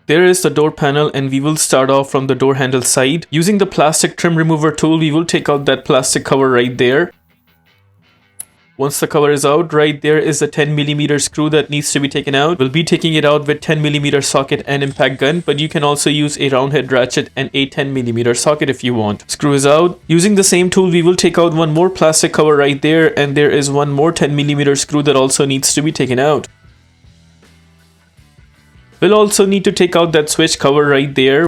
There is the door panel, and we will start off from the door handle side. Using the plastic trim remover tool, we will take out that plastic cover right there. Once the cover is out, right there is a 10mm screw that needs to be taken out. We'll be taking it out with 10mm socket and impact gun, but you can also use a round head ratchet and a 10mm socket if you want. Screw is out. Using the same tool, we will take out one more plastic cover right there, and there is one more 10mm screw that also needs to be taken out. We'll also need to take out that switch cover right there.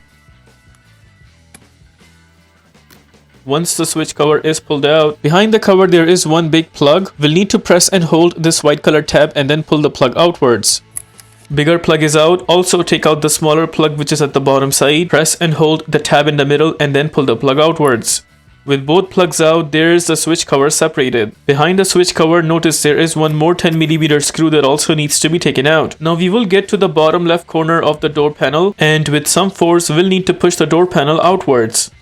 Once the switch cover is pulled out, behind the cover there is one big plug. We'll need to press and hold this white color tab and then pull the plug outwards. Bigger plug is out. Also take out the smaller plug which is at the bottom side. Press and hold the tab in the middle and then pull the plug outwards. With both plugs out, there is the switch cover separated. Behind the switch cover, notice there is one more 10mm screw that also needs to be taken out. Now we will get to the bottom left corner of the door panel, and with some force we'll need to push the door panel outwards.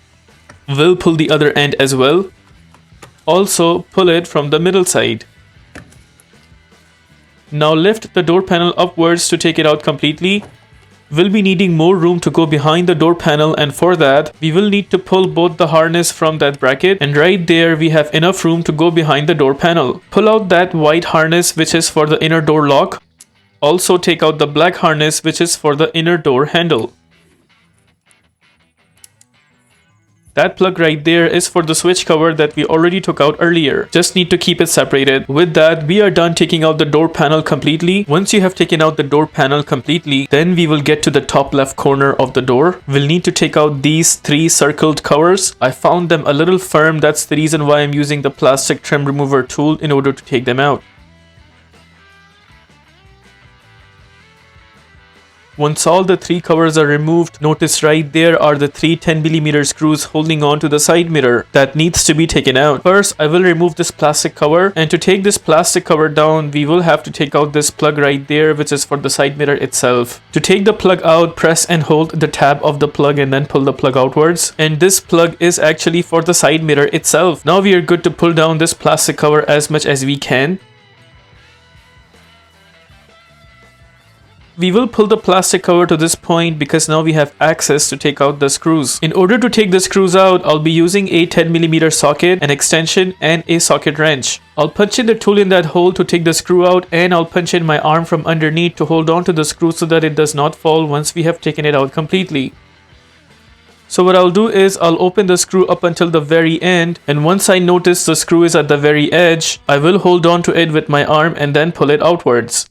We'll pull the other end as well. Also pull it from the middle side. Now lift the door panel upwards to take it out completely. We'll be needing more room to go behind the door panel, and for that we will need to pull both the harness from that bracket, and right there we have enough room to go behind the door panel. Pull out that white harness which is for the inner door lock. Also take out the black harness which is for the inner door handle. That plug right there is for the switch cover that we already took out earlier. Just need to keep it separated. With that, we are done taking out the door panel completely. Once you have taken out the door panel completely, then we will get to the top left corner of the door. We'll need to take out these 3 circled covers. I found them a little firm. That's the reason why I'm using the plastic trim remover tool in order to take them out. Once all the 3 covers are removed, notice right there are the 3 10mm screws holding on to the side mirror that needs to be taken out. First, I will remove this plastic cover, and to take this plastic cover down, we will have to take out this plug right there which is for the side mirror itself. To take the plug out, press and hold the tab of the plug and then pull the plug outwards. And this plug is actually for the side mirror itself. Now we are good to pull down this plastic cover as much as we can. We will pull the plastic cover to this point because now we have access to take out the screws. In order to take the screws out, I'll be using a 10mm socket, an extension, and a socket wrench. I'll punch in the tool in that hole to take the screw out, and I'll punch in my arm from underneath to hold on to the screw so that it does not fall once we have taken it out completely. So what I'll do is I'll open the screw up until the very end, and once I notice the screw is at the very edge, I will hold on to it with my arm and then pull it outwards.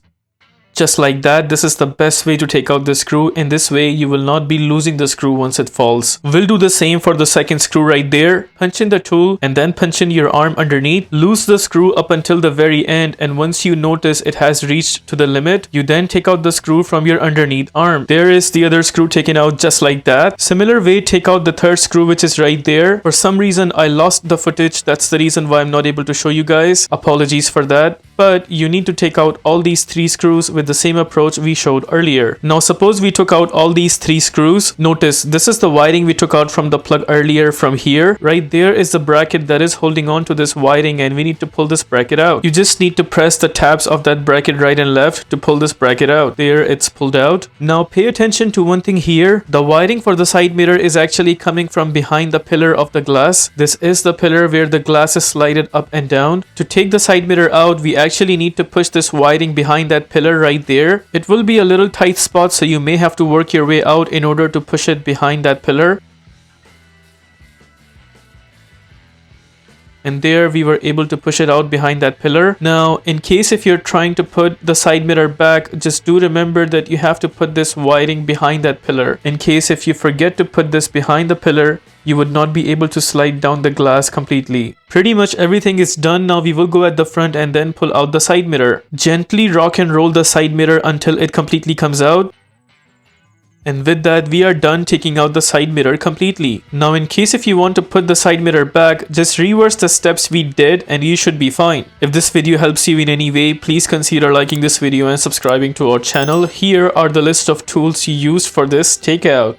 Just like that. This is the best way to take out the screw. In this way, you will not be losing the screw once it falls. We'll do the same for the second screw right there. Punch in the tool and then punch in your arm underneath. Loose the screw up until the very end, and once you notice it has reached to the limit, you then take out the screw from your underneath arm. There is the other screw taken out just like that. Similar way, take out the third screw which is right there. For some reason, I lost the footage. That's the reason why I'm not able to show you guys. Apologies for that. But you need to take out all these 3 screws with the same approach we showed earlier. Now suppose we took out all these 3 screws. Notice this is the wiring we took out from the plug earlier from here. Right there is the bracket that is holding on to this wiring, and we need to pull this bracket out. You just need to press the tabs of that bracket right and left to pull this bracket out. There, it's pulled out. Now pay attention to one thing here. The wiring for the side mirror is actually coming from behind the pillar of the glass. This is the pillar where the glass is slided up and down. To take the side mirror out, we actually need to push this wiring behind that pillar right there. It will be a little tight spot, so you may have to work your way out in order to push it behind that pillar. And there we were able to push it out behind that pillar. Now, in case if you're trying to put the side mirror back, just do remember that you have to put this wiring behind that pillar. In case if you forget to put this behind the pillar, you would not be able to slide down the glass completely. Pretty much everything is done. Now we will go at the front and then pull out the side mirror. Gently rock and roll the side mirror until it completely comes out. And with that, we are done taking out the side mirror completely. Now in case if you want to put the side mirror back, just reverse the steps we did and you should be fine. If this video helps you in any way, please consider liking this video and subscribing to our channel. Here are the list of tools you used for this takeout.